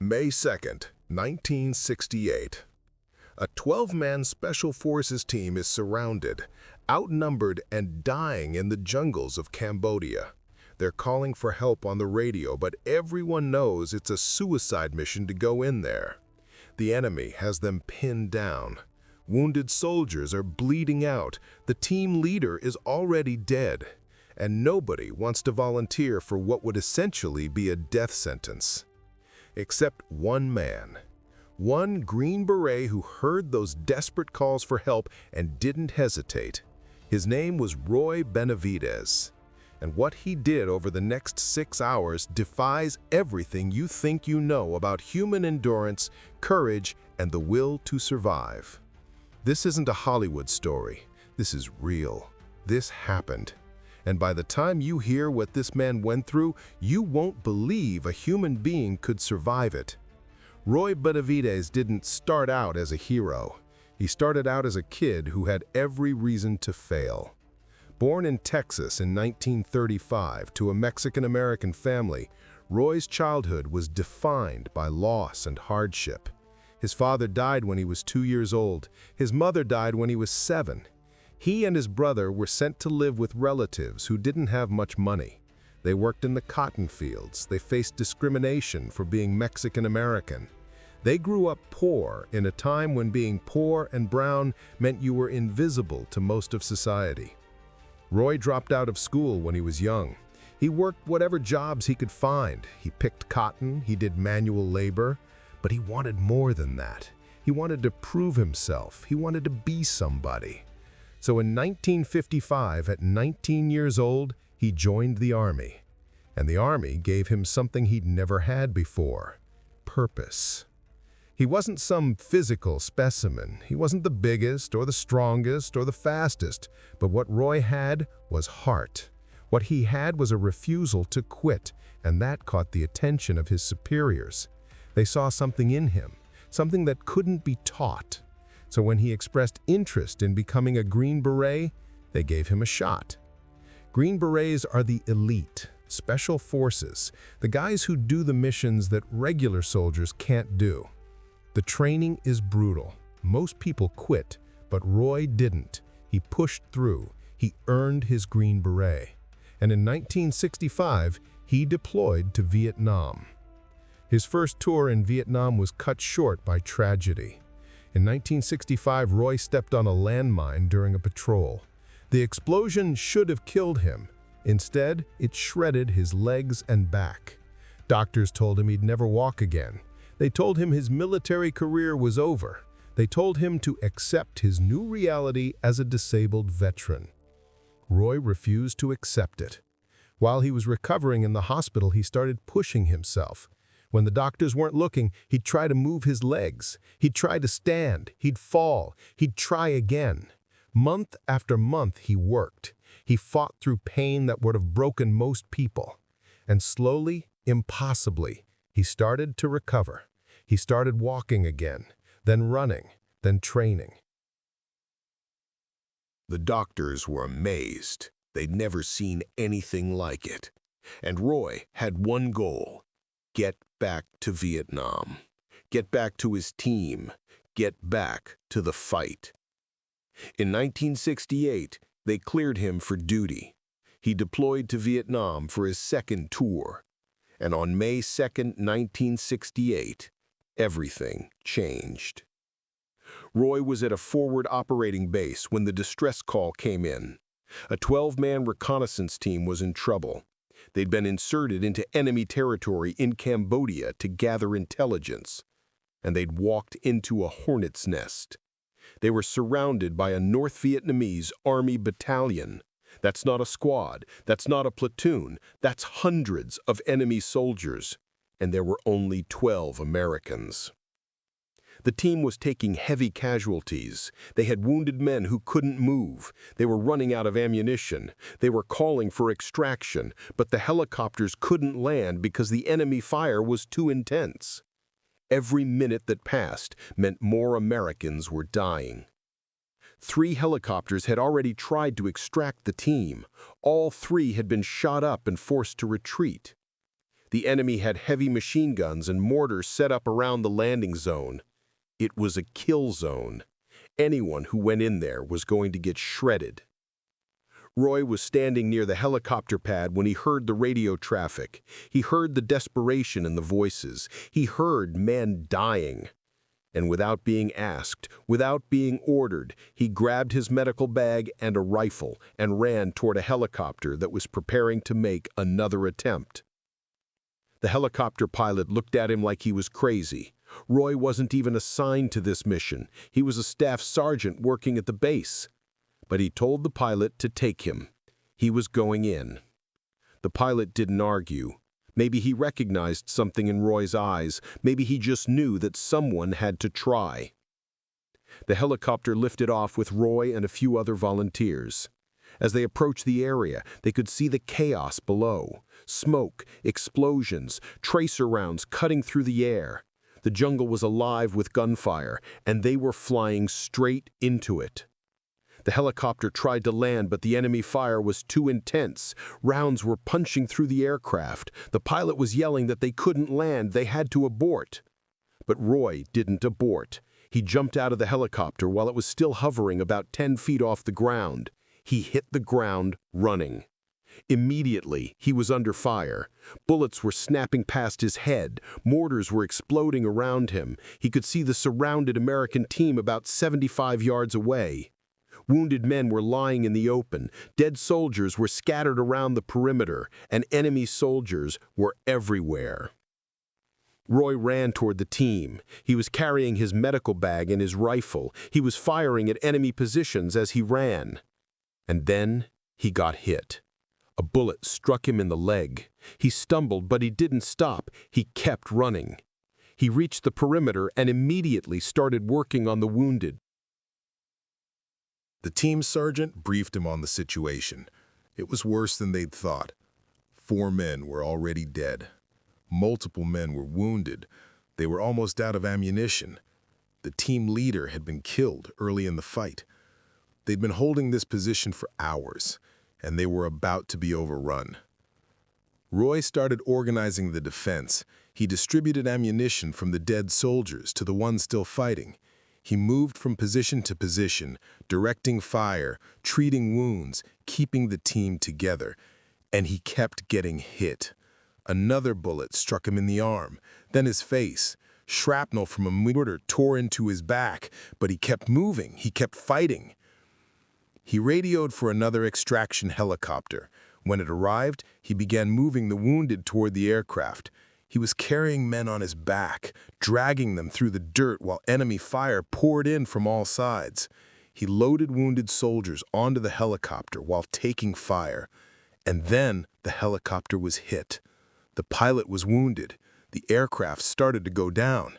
May 2nd, 1968. A 12-man Special Forces team is surrounded, outnumbered, and dying in the jungles of Cambodia. They're calling for help on the radio, but everyone knows it's a suicide mission to go in there. The enemy has them pinned down. Wounded soldiers are bleeding out. The team leader is already dead, and nobody wants to volunteer for what would essentially be a death sentence. Except one man. One Green Beret who heard those desperate calls for help and didn't hesitate. His name was Roy Benavidez. And what he did over the next 6 hours defies everything you think you know about human endurance, courage, and the will to survive. This isn't a Hollywood story. This is real. This happened. And by the time you hear what this man went through, you won't believe a human being could survive it. Roy Benavidez didn't start out as a hero. He started out as a kid who had every reason to fail. Born in Texas in 1935 to a Mexican-American family, Roy's childhood was defined by loss and hardship. His father died when he was 2 years old. His mother died when he was 7. He and his brother were sent to live with relatives who didn't have much money. They worked in the cotton fields. They faced discrimination for being Mexican-American. They grew up poor in a time when being poor and brown meant you were invisible to most of society. Roy dropped out of school when he was young. He worked whatever jobs he could find. He picked cotton, he did manual labor, but he wanted more than that. He wanted to prove himself. He wanted to be somebody. So in 1955, at 19 years old, he joined the Army. And the Army gave him something he'd never had before: purpose. He wasn't some physical specimen. He wasn't the biggest or the strongest or the fastest. But what Roy had was heart. What he had was a refusal to quit, and that caught the attention of his superiors. They saw something in him, something that couldn't be taught. So when he expressed interest in becoming a Green Beret, they gave him a shot. Green Berets are the elite, special forces, the guys who do the missions that regular soldiers can't do. The training is brutal. Most people quit, but Roy didn't. He pushed through. He earned his Green Beret. And in 1965, he deployed to Vietnam. His first tour in Vietnam was cut short by tragedy. In 1965, Roy stepped on a landmine during a patrol. The explosion should have killed him. Instead, it shredded his legs and back. Doctors told him he'd never walk again. They told him his military career was over. They told him to accept his new reality as a disabled veteran. Roy refused to accept it. While he was recovering in the hospital, he started pushing himself. When the doctors weren't looking, he'd try to move his legs. He'd try to stand. He'd fall. He'd try again. Month after month, he worked. He fought through pain that would have broken most people. And slowly, impossibly, he started to recover. He started walking again, then running, then training. The doctors were amazed. They'd never seen anything like it. And Roy had one goal: get back to Vietnam. Get back to his team. Get back to the fight. In 1968, they cleared him for duty. He deployed to Vietnam for his second tour. And on May 2nd, 1968, everything changed. Roy was at a forward operating base when the distress call came in. A 12-man reconnaissance team was in trouble. They'd been inserted into enemy territory in Cambodia to gather intelligence, and they'd walked into a hornet's nest. They were surrounded by a North Vietnamese Army battalion. That's not a squad, that's not a platoon, that's hundreds of enemy soldiers, and there were only 12 Americans. The team was taking heavy casualties. They had wounded men who couldn't move. They were running out of ammunition. They were calling for extraction, but the helicopters couldn't land because the enemy fire was too intense. Every minute that passed meant more Americans were dying. 3 helicopters had already tried to extract the team. All 3 had been shot up and forced to retreat. The enemy had heavy machine guns and mortars set up around the landing zone. It was a kill zone. Anyone who went in there was going to get shredded. Roy was standing near the helicopter pad when he heard the radio traffic. He heard the desperation in the voices. He heard men dying. And without being asked, without being ordered, he grabbed his medical bag and a rifle and ran toward a helicopter that was preparing to make another attempt. The helicopter pilot looked at him like he was crazy. Roy wasn't even assigned to this mission. He was a staff sergeant working at the base. But he told the pilot to take him. He was going in. The pilot didn't argue. Maybe he recognized something in Roy's eyes. Maybe he just knew that someone had to try. The helicopter lifted off with Roy and a few other volunteers. As they approached the area, they could see the chaos below. Smoke, explosions, tracer rounds cutting through the air. The jungle was alive with gunfire, and they were flying straight into it. The helicopter tried to land, but the enemy fire was too intense. Rounds were punching through the aircraft. The pilot was yelling that they couldn't land, they had to abort. But Roy didn't abort. He jumped out of the helicopter while it was still hovering about 10 feet off the ground. He hit the ground running. Immediately, he was under fire. Bullets were snapping past his head. Mortars were exploding around him. He could see the surrounded American team about 75 yards away. Wounded men were lying in the open. Dead soldiers were scattered around the perimeter, and enemy soldiers were everywhere. Roy ran toward the team. He was carrying his medical bag and his rifle. He was firing at enemy positions as he ran. And then he got hit. A bullet struck him in the leg. He stumbled, but he didn't stop. He kept running. He reached the perimeter and immediately started working on the wounded. The team sergeant briefed him on the situation. It was worse than they'd thought. 4 men were already dead. Multiple men were wounded. They were almost out of ammunition. The team leader had been killed early in the fight. They'd been holding this position for hours, and they were about to be overrun. Roy started organizing the defense. He distributed ammunition from the dead soldiers to the ones still fighting. He moved from position to position, directing fire, treating wounds, keeping the team together. And he kept getting hit. Another bullet struck him in the arm, then his face. Shrapnel from a mortar tore into his back, but he kept moving, he kept fighting. He radioed for another extraction helicopter. When it arrived, he began moving the wounded toward the aircraft. He was carrying men on his back, dragging them through the dirt while enemy fire poured in from all sides. He loaded wounded soldiers onto the helicopter while taking fire. And then the helicopter was hit. The pilot was wounded. The aircraft started to go down.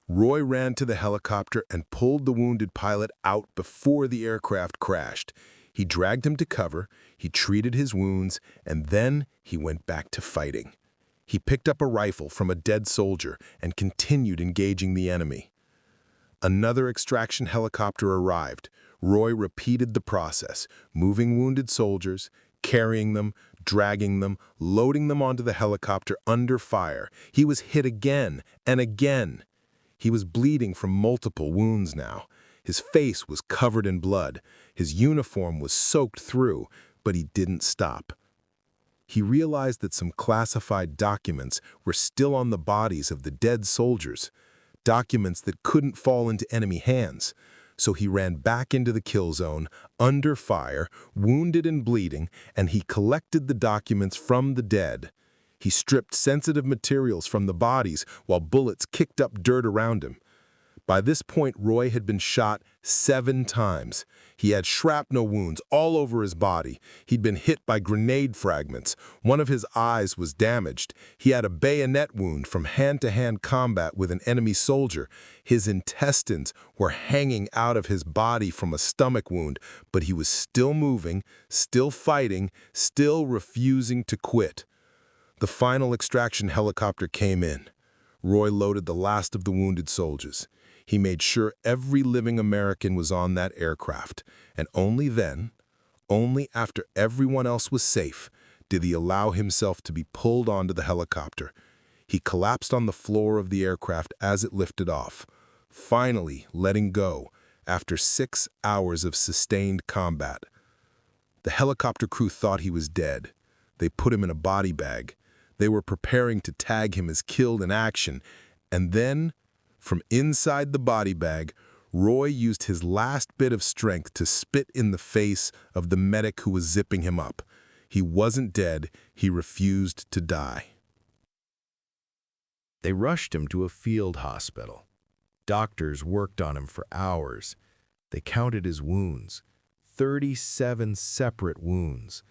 Roy ran to the helicopter and pulled the wounded pilot out before the aircraft crashed. He dragged him to cover, he treated his wounds, and then he went back to fighting. He picked up a rifle from a dead soldier and continued engaging the enemy. Another extraction helicopter arrived. Roy repeated the process, moving wounded soldiers, carrying them, dragging them, loading them onto the helicopter under fire. He was hit again and again. He was bleeding from multiple wounds now. His face was covered in blood. His uniform was soaked through, but he didn't stop. He realized that some classified documents were still on the bodies of the dead soldiers, documents that couldn't fall into enemy hands. So he ran back into the kill zone, under fire, wounded and bleeding, and he collected the documents from the dead. He stripped sensitive materials from the bodies while bullets kicked up dirt around him. By this point, Roy had been shot 7 times. He had shrapnel wounds all over his body. He'd been hit by grenade fragments. One of his eyes was damaged. He had a bayonet wound from hand-to-hand combat with an enemy soldier. His intestines were hanging out of his body from a stomach wound, but he was still moving, still fighting, still refusing to quit. The final extraction helicopter came in. Roy loaded the last of the wounded soldiers. He made sure every living American was on that aircraft, and only then, only after everyone else was safe, did he allow himself to be pulled onto the helicopter. He collapsed on the floor of the aircraft as it lifted off, finally letting go after 6 hours of sustained combat. The helicopter crew thought he was dead. They put him in a body bag. They were preparing to tag him as killed in action. And then, from inside the body bag, Roy used his last bit of strength to spit in the face of the medic who was zipping him up. He wasn't dead. He refused to die. They rushed him to a field hospital. Doctors worked on him for hours. They counted his wounds. 37 separate wounds.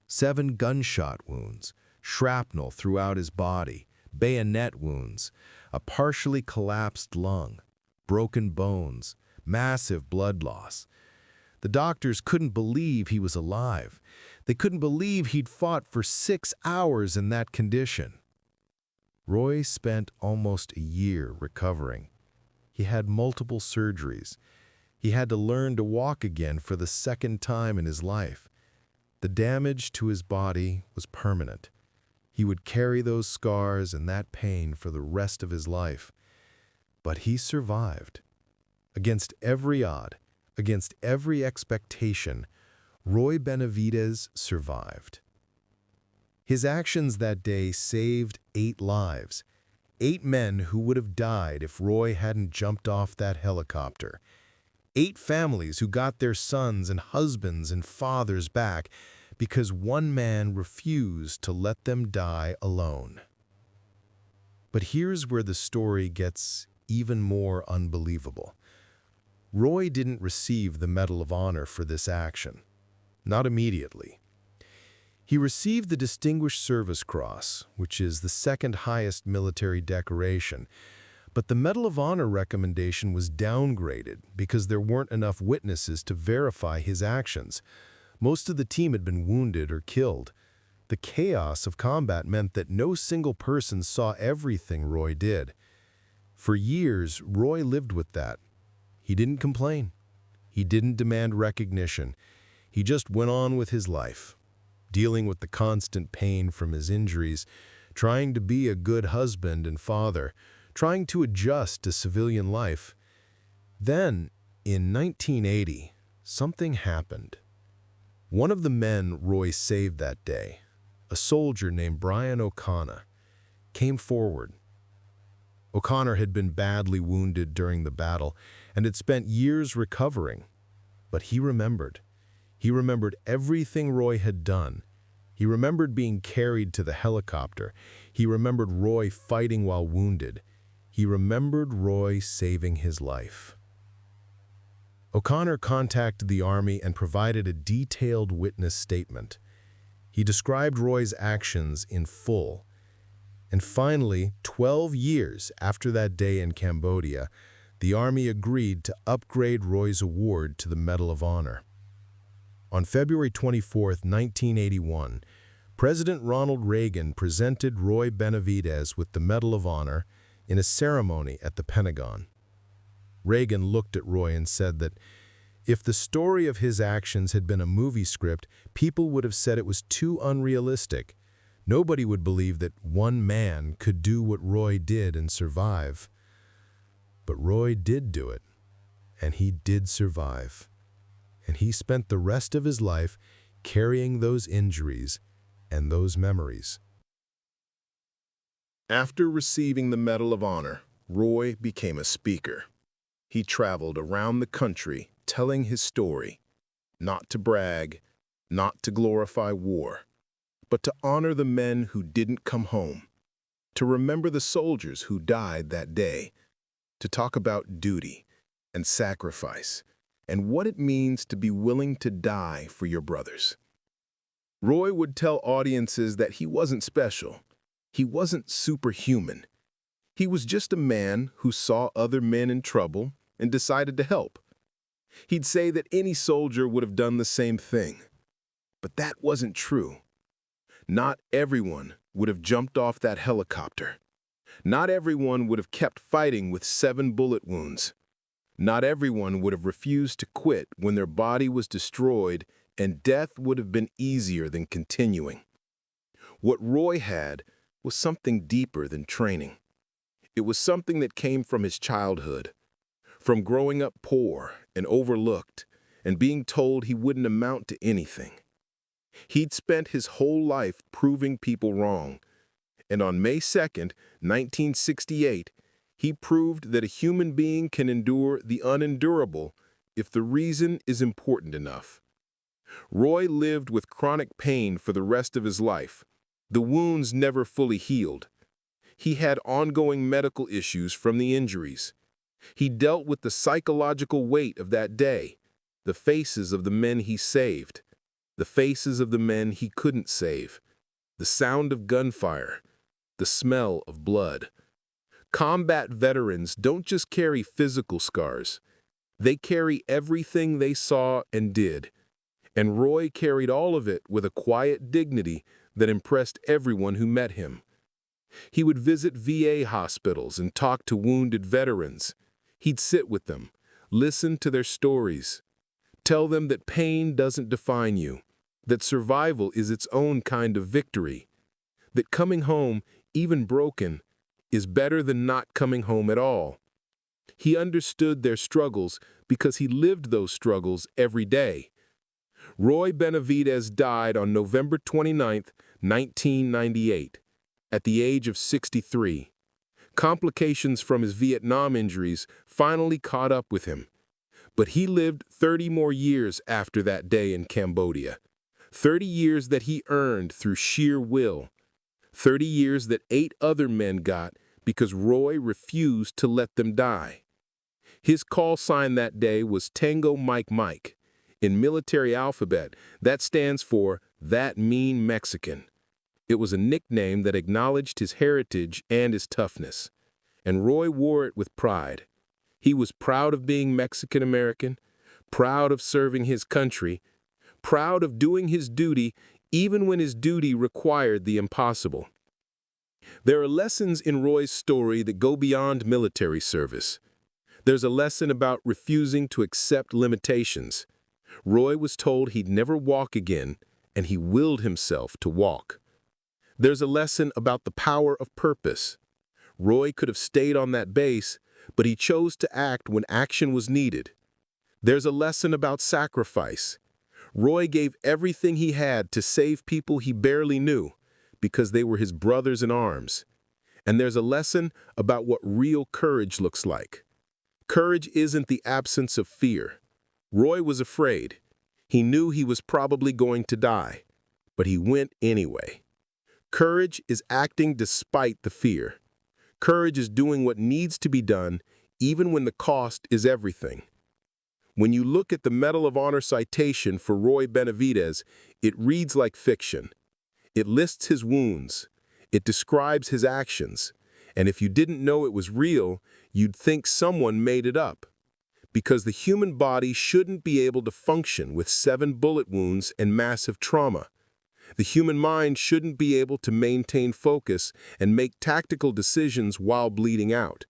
7 gunshot wounds, shrapnel throughout his body, bayonet wounds, a partially collapsed lung, broken bones, massive blood loss. The doctors couldn't believe he was alive. They couldn't believe he'd fought for 6 hours in that condition. Roy spent almost a year recovering. He had multiple surgeries. He had to learn to walk again for the second time in his life. The damage to his body was permanent. He would carry those scars and that pain for the rest of his life. But he survived. Against every odd, against every expectation, Roy Benavidez survived. His actions that day saved 8 lives, 8 men who would have died if Roy hadn't jumped off that helicopter. 8 families who got their sons and husbands and fathers back because one man refused to let them die alone. But here's where the story gets even more unbelievable. Roy didn't receive the Medal of Honor for this action. Not immediately. He received the Distinguished Service Cross, which is the second highest military decoration, but the Medal of Honor recommendation was downgraded because there weren't enough witnesses to verify his actions. Most of the team had been wounded or killed. The chaos of combat meant that no single person saw everything Roy did. For years, Roy lived with that. He didn't complain. He didn't demand recognition. He just went on with his life, dealing with the constant pain from his injuries, trying to be a good husband and father, trying to adjust to civilian life. Then, in 1980, something happened. One of the men Roy saved that day, a soldier named Brian O'Connor, came forward. O'Connor had been badly wounded during the battle and had spent years recovering. But he remembered. He remembered everything Roy had done. He remembered being carried to the helicopter. He remembered Roy fighting while wounded. He remembered Roy saving his life. O'Connor contacted the Army and provided a detailed witness statement. He described Roy's actions in full. And finally, 12 years after that day in Cambodia, the Army agreed to upgrade Roy's award to the Medal of Honor. On February 24, 1981, President Ronald Reagan presented Roy Benavidez with the Medal of Honor in a ceremony at the Pentagon. Reagan looked at Roy and said that if the story of his actions had been a movie script, people would have said it was too unrealistic. Nobody would believe that one man could do what Roy did and survive. But Roy did do it, and he did survive. And he spent the rest of his life carrying those injuries and those memories. After receiving the Medal of Honor, Roy became a speaker. He traveled around the country telling his story, not to brag, not to glorify war, but to honor the men who didn't come home, to remember the soldiers who died that day, to talk about duty and sacrifice and what it means to be willing to die for your brothers. Roy would tell audiences that he wasn't special. He wasn't superhuman. He was just a man who saw other men in trouble and decided to help. He'd say that any soldier would have done the same thing. But that wasn't true. Not everyone would have jumped off that helicopter. Not everyone would have kept fighting with 7 bullet wounds. Not everyone would have refused to quit when their body was destroyed and death would have been easier than continuing. What Roy had was something deeper than training. It was something that came from his childhood, from growing up poor and overlooked and being told he wouldn't amount to anything. He'd spent his whole life proving people wrong, and on May 2nd, 1968, he proved that a human being can endure the unendurable if the reason is important enough. Roy lived with chronic pain for the rest of his life. The wounds never fully healed. He had ongoing medical issues from the injuries. He dealt with the psychological weight of that day, the faces of the men he saved, the faces of the men he couldn't save, the sound of gunfire, the smell of blood. Combat veterans don't just carry physical scars. They carry everything they saw and did. And Roy carried all of it with a quiet dignity that impressed everyone who met him. He would visit VA hospitals and talk to wounded veterans. He'd sit with them, listen to their stories, tell them that pain doesn't define you, that survival is its own kind of victory, that coming home, even broken, is better than not coming home at all. He understood their struggles because he lived those struggles every day. Roy Benavidez died on November 29, 1998, at the age of 63. Complications from his Vietnam injuries finally caught up with him. But he lived 30 more years after that day in Cambodia. 30 years that he earned through sheer will. 30 years that 8 other men got because Roy refused to let them die. His call sign that day was Tango Mike Mike. In military alphabet, that stands for "That Mean Mexican." It was a nickname that acknowledged his heritage and his toughness. And Roy wore it with pride. He was proud of being Mexican-American, proud of serving his country, proud of doing his duty even when his duty required the impossible. There are lessons in Roy's story that go beyond military service. There's a lesson about refusing to accept limitations. Roy was told he'd never walk again, and he willed himself to walk. There's a lesson about the power of purpose. Roy could have stayed on that base, but he chose to act when action was needed. There's a lesson about sacrifice. Roy gave everything he had to save people he barely knew, because they were his brothers in arms. And there's a lesson about what real courage looks like. Courage isn't the absence of fear. Roy was afraid. He knew he was probably going to die, but he went anyway. Courage is acting despite the fear. Courage is doing what needs to be done, even when the cost is everything. When you look at the Medal of Honor citation for Roy Benavidez, it reads like fiction. It lists his wounds. It describes his actions. And if you didn't know it was real, you'd think someone made it up. Because the human body shouldn't be able to function with 7 bullet wounds and massive trauma. The human mind shouldn't be able to maintain focus and make tactical decisions while bleeding out.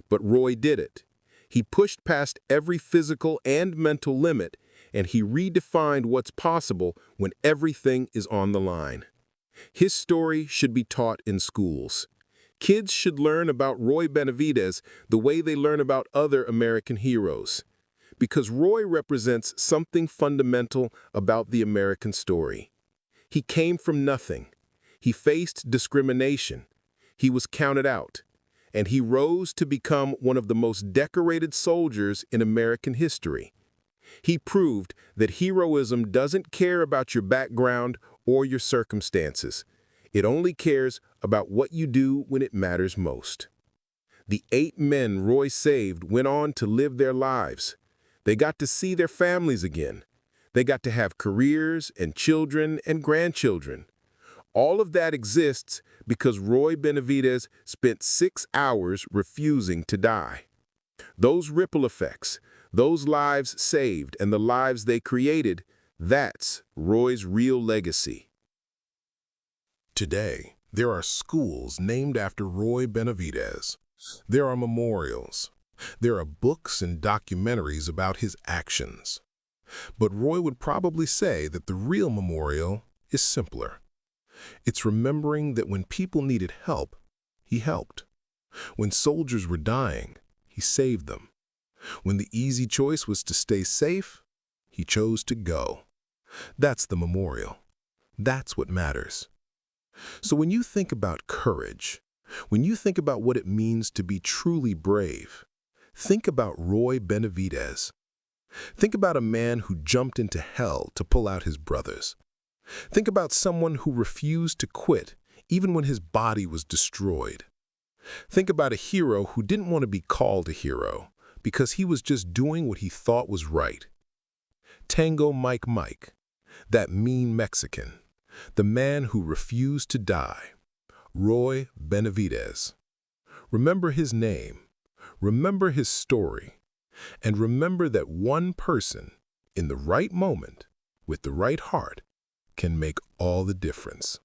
But Roy did it. He pushed past every physical and mental limit, and he redefined what's possible when everything is on the line. His story should be taught in schools. Kids should learn about Roy Benavidez the way they learn about other American heroes. Because Roy represents something fundamental about the American story. He came from nothing. He faced discrimination. He was counted out. And he rose to become one of the most decorated soldiers in American history. He proved that heroism doesn't care about your background or your circumstances. It only cares about what you do when it matters most. The 8 men Roy saved went on to live their lives. They got to see their families again. They got to have careers and children and grandchildren. All of that exists because Roy Benavidez spent 6 hours refusing to die. Those ripple effects, those lives saved and the lives they created, that's Roy's real legacy. Today, there are schools named after Roy Benavidez. There are memorials. There are books and documentaries about his actions. But Roy would probably say that the real memorial is simpler. It's remembering that when people needed help, he helped. When soldiers were dying, he saved them. When the easy choice was to stay safe, he chose to go. That's the memorial. That's what matters. So when you think about courage, when you think about what it means to be truly brave, think about Roy Benavidez. Think about a man who jumped into hell to pull out his brothers. Think about someone who refused to quit even when his body was destroyed. Think about a hero who didn't want to be called a hero because he was just doing what he thought was right. Tango Mike, that mean Mexican, the man who refused to die, Roy Benavidez. Remember his name, remember his story, and remember that one person, in the right moment, with the right heart, can make all the difference.